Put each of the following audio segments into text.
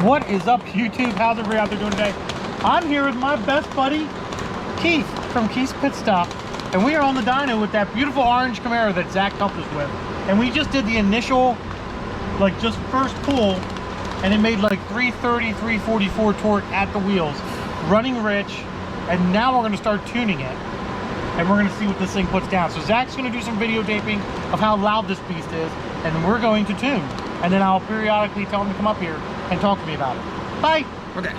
What is up, YouTube? How's everybody out there doing today? I'm here with my best buddy, Keith, from Keith's Pit Stop. And we are on the dyno with that beautiful orange Camaro that Zach helped us with. And we just did the initial, like just first pull, and it made like 330, 344 torque at the wheels, running rich. And now we're gonna start tuning it. And we're gonna see what this thing puts down. So Zach's gonna do some videotaping of how loud this beast is, and we're going to tune. And then I'll periodically tell him to come up here and talk to me about it. Bye. Okay.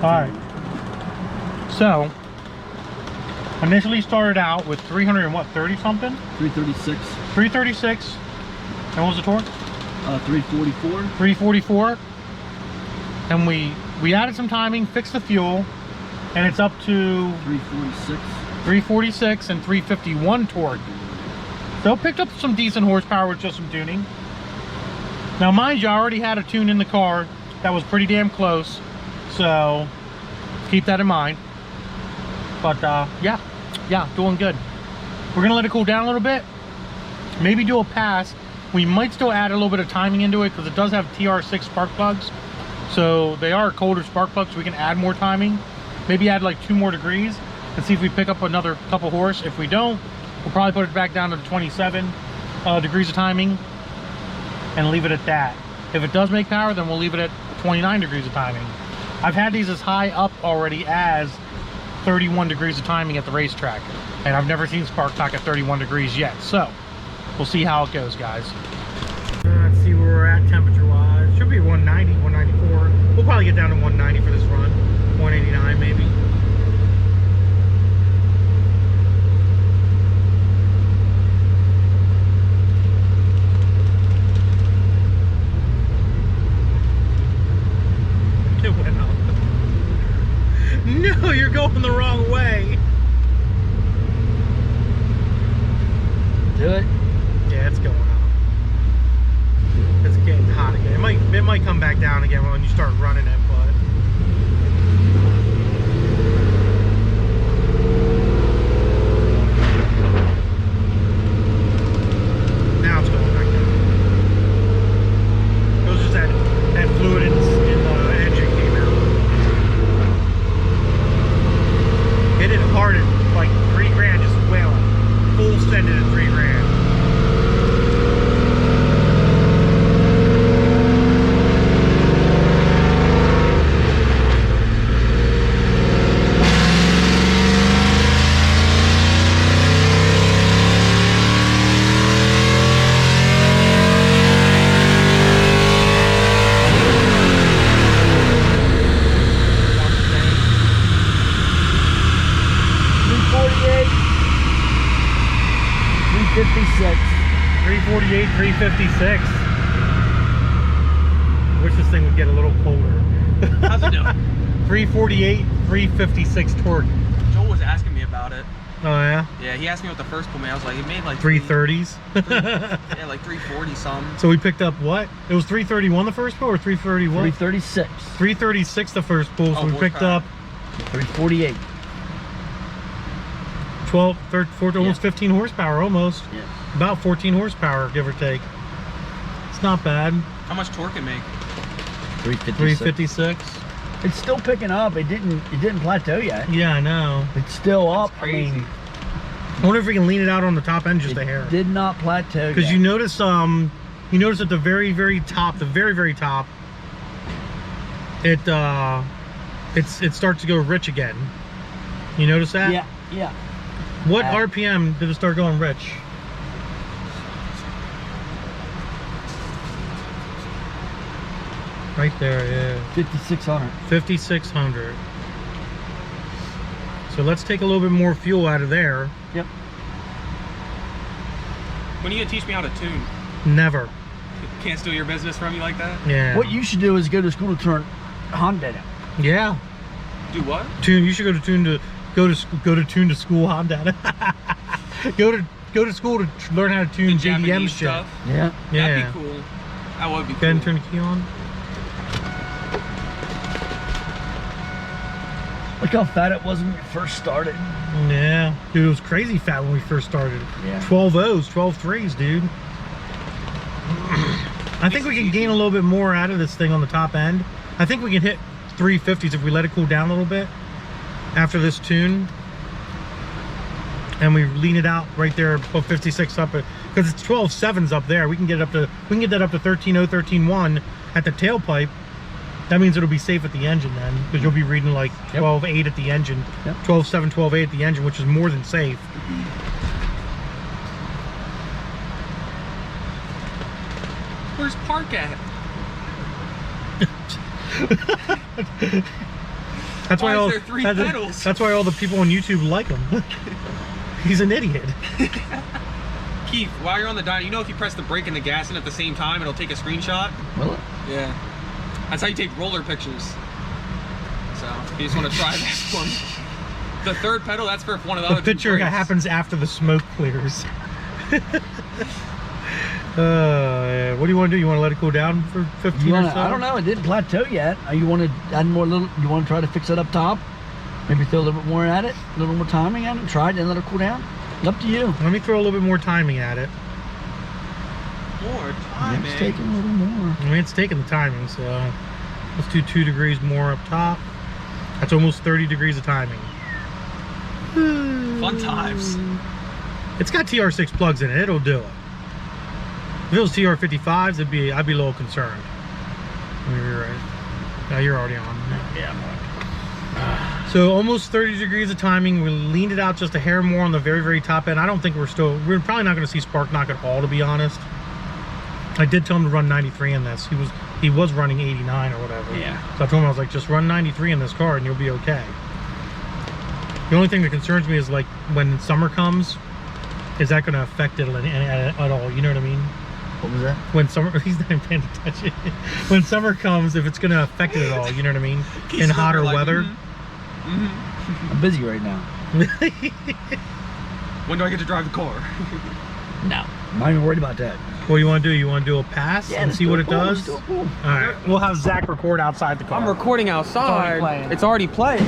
Alright, so initially started out with 330 something? 336. 336. And what was the torque? 344. 344. And we added some timing, fixed the fuel, and it's up to 346. 346 and 351 torque. So it picked up some decent horsepower with just some tuning. Now mind you, I already had a tune in the car that was pretty damn close. So keep that in mind. But yeah, doing good. We're gonna let it cool down a little bit, maybe do a pass. We might still add a little bit of timing into it because it does have TR6 spark plugs, so they are colder spark plugs, so we can add more timing, maybe add like 2 more degrees and see if we pick up another couple horse. If we don't, we'll probably put it back down to 27 degrees of timing and leave it at that. If it does make power, then we'll leave it at 29 degrees of timing. I've had these as high up already as 31 degrees of timing at the racetrack, and I've never seen spark knock at 31 degrees yet. So we'll see how it goes, guys. Let's see where we're at temperature wise. Should be 190, 194. We'll probably get down to 190 for this run. 189 maybe. It went up. No, you're going the wrong way. Do it. Yeah, it's going up. It's getting hot again. It might come back down again when you start running it, but now it's going back down. It was just that fluid in the engine came out. Hit it hard at like $3,000, just wailing. Full send it at $3,000. 348, 356. Wish this thing would get a little colder. How's it doing? 348, 356 torque. Joel was asking me about it. Oh yeah? Yeah, he asked me what the first pull made. I was like, it made like 330s. Yeah, like 340 something. So we picked up what? It was 331 the first pull, or 330 what? 336. 336 the first pull. So we picked up 348. 12, 13, 14, almost 15 horsepower, almost. Yeah. About 14 horsepower, give or take. It's not bad. How much torque it make? 356. 356. It's still picking up. It didn't plateau yet. Yeah, I know. It's still up. crazy. I mean, I wonder if we can lean it out on the top end just a hair. did not plateau Because yet. you notice at the very, very top, it starts to go rich again. You notice that? Yeah, yeah. What RPM did it start going rich? Right there, yeah. 5,600. 5,600. So let's take a little bit more fuel out of there. Yep. When are you gonna teach me how to tune? Never. Can't steal your business from you like that? Yeah. What you should do is go to school to turn Honda down. Yeah. Do what? Tune. You should go to tune to tune to school Honda. go to school to learn how to tune The JDM Japanese shit. stuff? Yeah. Yeah. That'd be cool. That would be Go cool. ahead and turn the key on. Look how fat it was when you first started. Yeah, dude, it was crazy fat when we first started. Yeah. 12 O's, 12 3s, dude. I think we can gain a little bit more out of this thing on the top end. I think we can hit 350s if we let it cool down a little bit after this tune. And we lean it out right there, put 56 up, because it's 12 7s up there. We can get that up to 13.0, 13.1 at the tailpipe. That means it'll be safe at the engine then, because you'll be reading like 12.8 at the engine, 12.7, 12.8 at the engine, which is more than safe. Where's Park at? That's why Why is all there three pedals? That's why all the people on YouTube like him. He's an idiot. Keith, while you're on the dyno, you know if you press the brake and the gas in at the same time, it'll take a screenshot? Will it? Yeah. That's how you take roller pictures. So, if you just want to try that one. The third pedal, that's for one of the other The picture brakes. happens after the smoke clears. Yeah. What do you want to do? You want to let it cool down for 15 or so? I don't know. It didn't plateau yet. You want to add more little? You want to try to fix it up top? Maybe throw a little bit more at it, a little more timing at it. Try it and let it cool down. Up to you. Let me throw a little bit more timing at it. More time, It's taking a little more. I mean, it's taking the timing, so let's do 2 degrees more up top. That's almost 30 degrees of timing. Fun times. It's got TR6 plugs in it. It'll do it. If it was TR55s, I'd be a little concerned. You're right. No, you're already on. Yeah. So almost 30 degrees of timing. We leaned it out just a hair more on the very, very top end. I don't think we're probably not going to see spark knock at all, to be honest. I did tell him to run 93 in this. He was running 89 or whatever. Yeah. So I told him, I was like, just run 93 in this car and you'll be okay. The only thing that concerns me is like when summer comes, is that going to affect it at all? You know what I mean? What was that? When summer, he's not even paying attention. When summer comes, if it's going to affect it at all, you know what I mean? In hotter like, weather. I'm busy right now. When do I get to drive the car? No. I'm not even worried about that. What do you want to do? You want to do a pass and let's see do what a it pool, does? let's do a pool. All right, we'll have Zach record outside the car. I'm recording outside. It's already playing.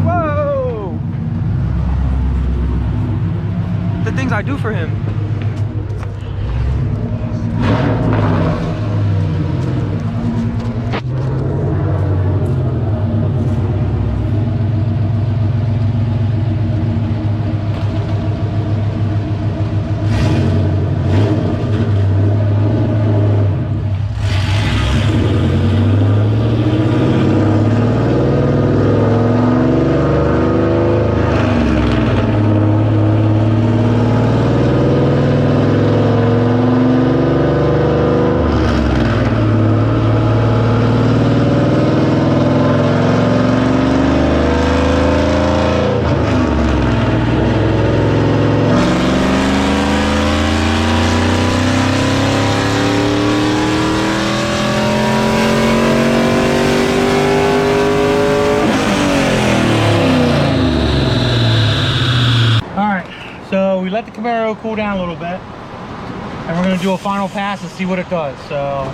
Whoa! The things I do for him. cool down a little bit, and we're going to do a final pass and see what it does. So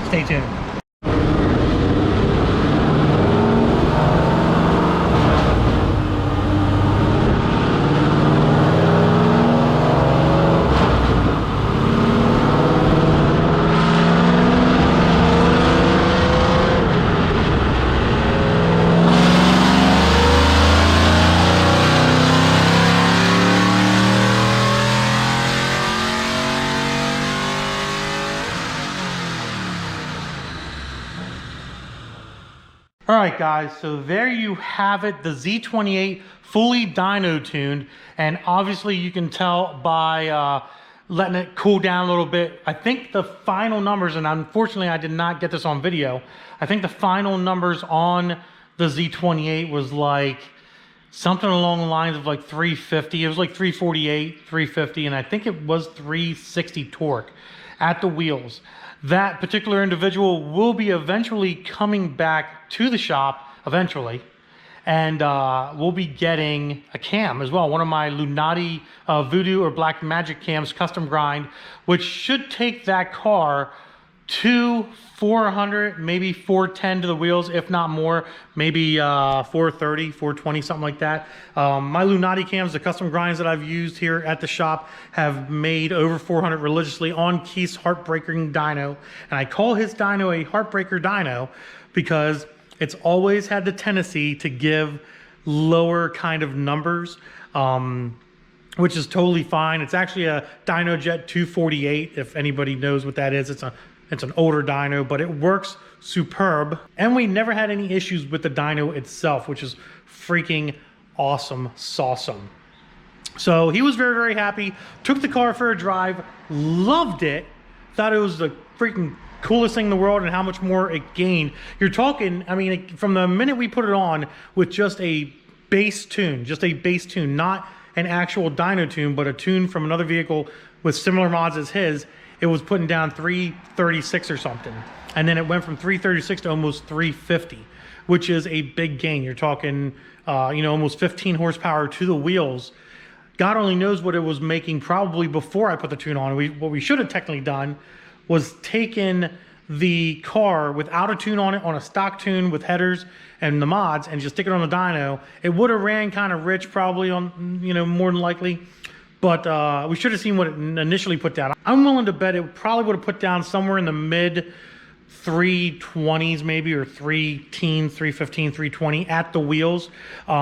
stay tuned. All right, guys, so there you have it, the Z28 fully dyno tuned, and obviously you can tell by letting it cool down a little bit. I think the final numbers, and unfortunately I did not get this on video, I think the final numbers on the Z28 was like something along the lines of like 350. It was like 348, 350, and I think it was 360 torque at the wheels. That particular individual will be eventually coming back to the shop eventually, and we'll be getting a cam as well, one of my Lunati Voodoo or Black Magic cams, custom grind, which should take that car to 400, maybe 410 to the wheels, if not more, maybe 430, 420, something like that. My Lunati cams, the custom grinds that I've used here at the shop, have made over 400 religiously on Keith's Heartbreaker dyno. And I call his dyno a Heartbreaker dyno because it's always had the tendency to give lower kind of numbers, which is totally fine. It's actually a DynoJet 248, if anybody knows what that is. It's an older dyno, but it works superb. And we never had any issues with the dyno itself, which is freaking awesome, sawsome. So he was very, very happy, took the car for a drive, loved it, thought it was the freaking coolest thing in the world and how much more it gained. You're talking, I mean, from the minute we put it on with just a base tune, not an actual dyno tune, but a tune from another vehicle with similar mods as his, it was putting down 336 or something. And then it went from 336 to almost 350, which is a big gain. You're talking, you know, almost 15 horsepower to the wheels. God only knows what it was making probably before I put the tune on. What we should have technically done was taken the car without a tune on it, on a stock tune with headers and the mods, and just stick it on the dyno. It would have ran kind of rich probably on, you know, more than likely. But we should have seen what it initially put down. I'm willing to bet it probably would have put down somewhere in the mid 320s maybe, or 315, 320 at the wheels. The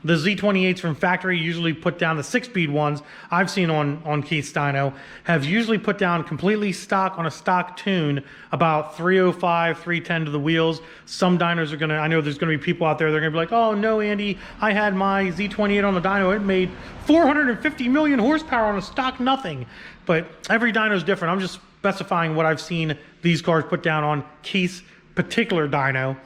Z28s from factory usually put down, the 6-speed ones I've seen on Keith's dyno have usually put down completely stock on a stock tune about 305, 310 to the wheels. Some dynos are gonna, I know there's gonna be people out there, they're gonna be like, oh no, Andy, I had my Z28 on the dyno, it made 450 million horsepower on a stock nothing. But every dyno is different. I'm just specifying what I've seen these cars put down on Keith's particular dyno.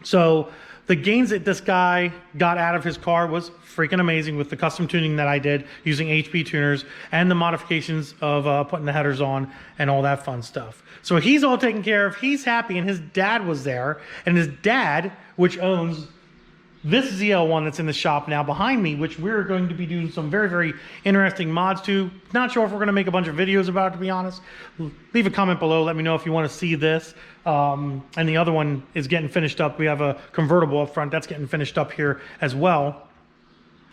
So the gains that this guy got out of his car was freaking amazing with the custom tuning that I did using HP tuners and the modifications of putting the headers on and all that fun stuff. So he's all taken care of. He's happy, and his dad was there. And his dad, which owns this ZL1 that's in the shop now behind me, which we're going to be doing some very, very interesting mods to. Not sure if we're going to make a bunch of videos about it, to be honest. Leave a comment below. Let me know if you want to see this. And the other one is getting finished up. We have a convertible up front that's getting finished up here as well.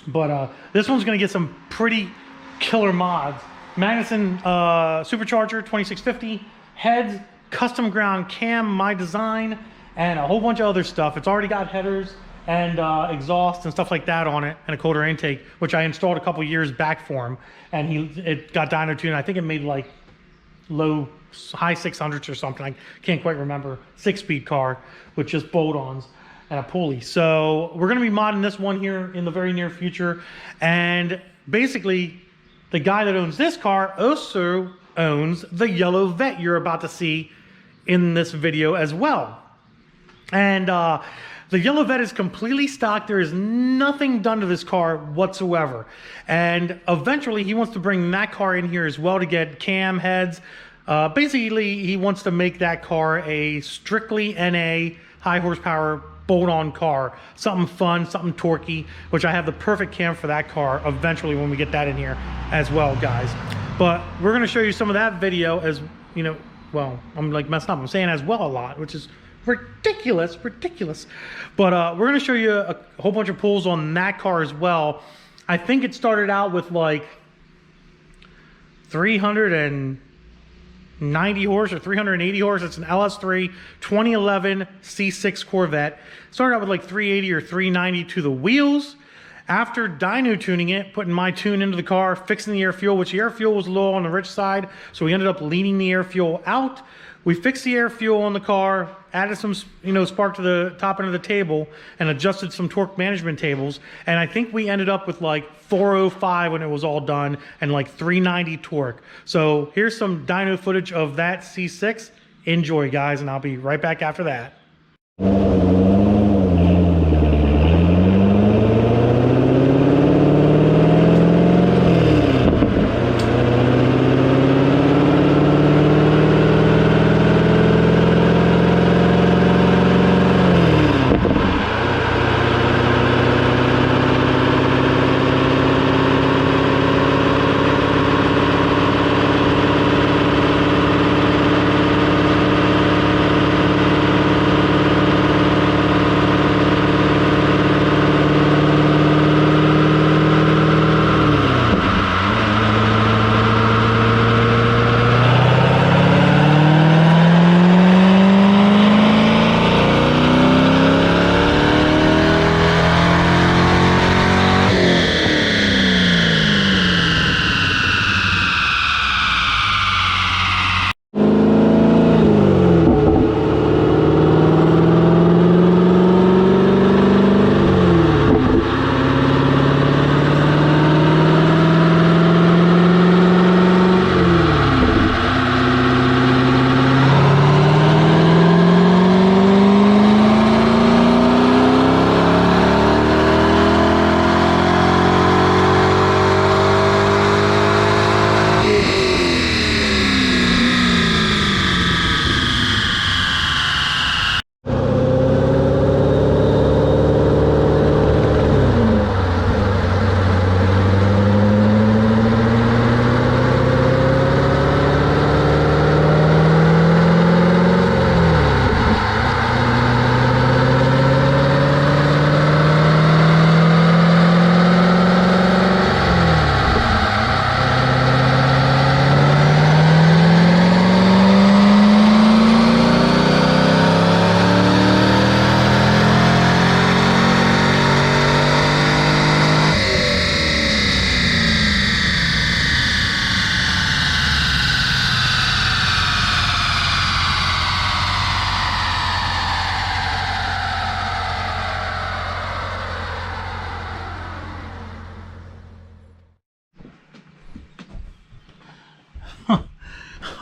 But this one's going to get some pretty killer mods. Magnuson supercharger 2650, heads, custom ground cam, my design, and a whole bunch of other stuff. It's already got headers and exhaust and stuff like that on it, and a cold air intake, which I installed a couple years back for him, and it got dyno tuned. I think it made like high 600s or something. I can't quite remember. 6-speed car with just bolt-ons and a pulley. So we're going to be modding this one here in the very near future. And basically, the guy that owns this car also owns the yellow Vet you're about to see in this video as well. And the yellow Vet is completely stock. There is nothing done to this car whatsoever. And eventually he wants to bring that car in here as well to get cam heads. Basically, he wants to make that car a strictly NA high horsepower bolt-on car, something fun, something torquey, which I have the perfect cam for that car eventually when we get that in here as well, guys. But we're going to show you some of that video as, you know, well, I'm like messing up. I'm saying as well a lot, which is ridiculous. But we're going to show you a whole bunch of pulls on that car as well. I think it started out with like 390 horse or 380 horse. It's an LS3 2011 C6 Corvette. Started out with like 380 or 390 to the wheels. After dyno tuning it, putting my tune into the car, fixing the air fuel, which the air fuel was a little on the rich side, so we ended up leaning the air fuel out. We fixed the air fuel on the car, added some, you know, spark to the top end of the table, and adjusted some torque management tables. And I think we ended up with like 405 when it was all done, and like 390 torque. So here's some dyno footage of that C6. Enjoy, guys, and I'll be right back after that.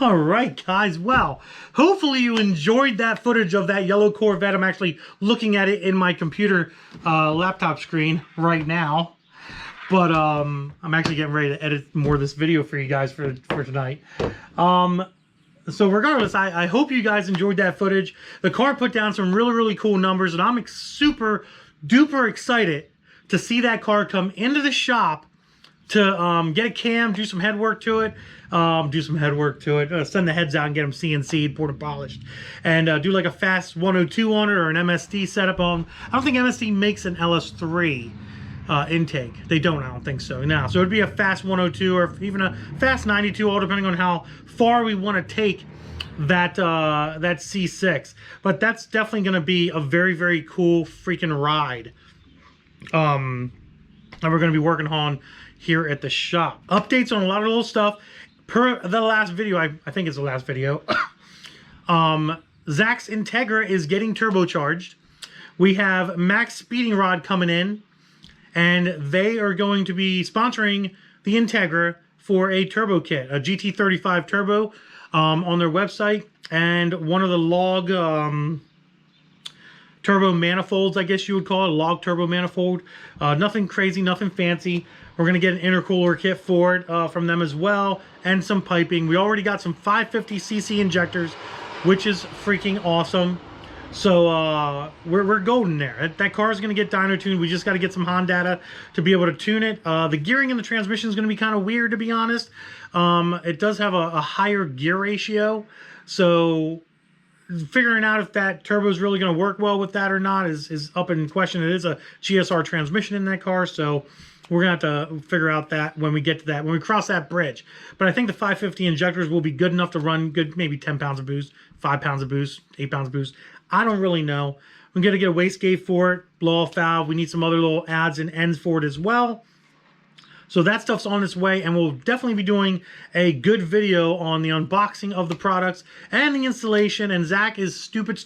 All right, guys. Well, hopefully you enjoyed that footage of that yellow Corvette. I'm actually looking at it in my computer laptop screen right now. But I'm actually getting ready to edit more of this video for you guys for tonight. So regardless, I hope you guys enjoyed that footage. The car put down some really, really cool numbers, and I'm super duper excited to see that car come into the shop to get a cam, do some head work to it, send the heads out and get them CNC'd, poured and polished, and do like a fast 102 on it or an MSD setup on. I don't think MSD makes an LS3 intake. They don't, I don't think so. Now, so it'd be a fast 102 or even a fast 92, all depending on how far we want to take that that C6. But that's definitely going to be a very, very cool freaking ride that we're going to be working on here at the shop. Updates on a lot of little stuff. Per the last video, I think it's the last video, Zach's Integra is getting turbocharged. We have Max Speeding Rod coming in, and they are going to be sponsoring the Integra for a turbo kit, a GT35 turbo on their website, and one of the log turbo manifolds, I guess you would call it, a log turbo manifold. Nothing crazy, nothing fancy. We're going to get an intercooler kit for it from them as well, and some piping. We already got some 550cc injectors, which is freaking awesome. So we're golden there. That car is going to get dyno tuned. We just got to get some Honda data to be able to tune it. The gearing in the transmission is going to be kind of weird, to be honest. It does have a higher gear ratio, so figuring out if that turbo is really going to work well with that or not is up in question. It is a GSR transmission in that car, so we're going to have to figure out that when we get to that, when we cross that bridge. But I think the 550 injectors will be good enough to run good, maybe 10 pounds of boost, 5 pounds of boost, 8 pounds of boost. I don't really know. We're going to get a wastegate for it, blow off valve. We need some other little adds and ends for it as well. So that stuff's on its way, and we'll definitely be doing a good video on the unboxing of the products and the installation, and Zach is stupid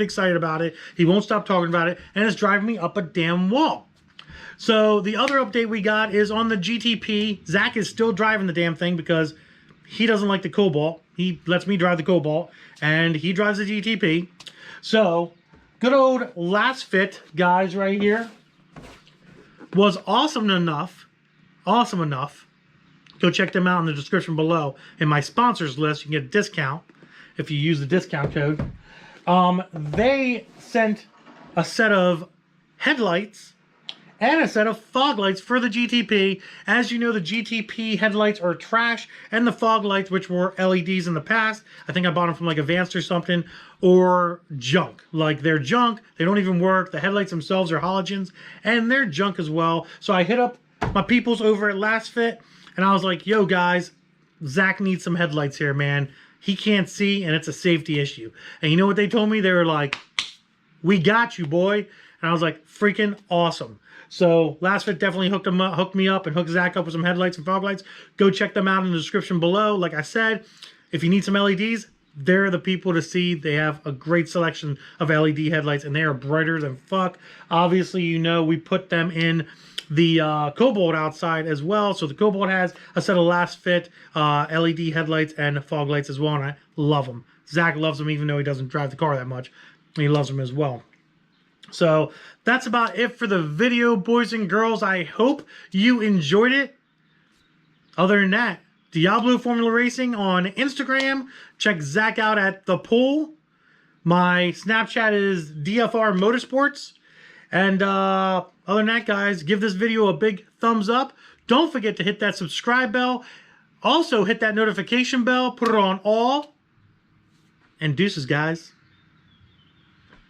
excited about it. He won't stop talking about it, and it's driving me up a damn wall. So the other update we got is on the GTP. Zach is still driving the damn thing because he doesn't like the Cobalt. He lets me drive the Cobalt, and he drives the GTP. So good old Last Fit guys right here was awesome enough. Go check them out in the description below. In my sponsors list, you can get a discount if you use the discount code. They sent a set of headlights and a set of fog lights for the GTP. As you know, the GTP headlights are trash, and the fog lights, which were LEDs in the past, I think I bought them from like Advanced or something, or junk. Like, they're junk, they don't even work. The headlights themselves are halogens, and they're junk as well. So I hit up my peoples over at Last Fit, and I was like, yo guys, Zach needs some headlights here, man. He can't see, and it's a safety issue. And you know what they told me? They were like, we got you, boy. And I was like, freaking awesome. So Last Fit definitely hooked me up and hooked Zach up with some headlights and fog lights. Go check them out in the description below. Like I said, if you need some LEDs, they're the people to see. They have a great selection of LED headlights, and they are brighter than fuck. Obviously, you know, we put them in the Cobalt outside as well. So the Cobalt has a set of Last Fit LED headlights and fog lights as well, and I love them. Zach loves them, even though he doesn't drive the car that much. He loves them as well. So that's about it for the video, boys and girls. I hope you enjoyed it. Other than that, Diablo Formula Racing on Instagram. Check Zach out at The Pool. My Snapchat is DFR Motorsports. And other than that, guys, give this video a big thumbs up. Don't forget to hit that subscribe bell. Also, hit that notification bell. Put it on all. And deuces, guys.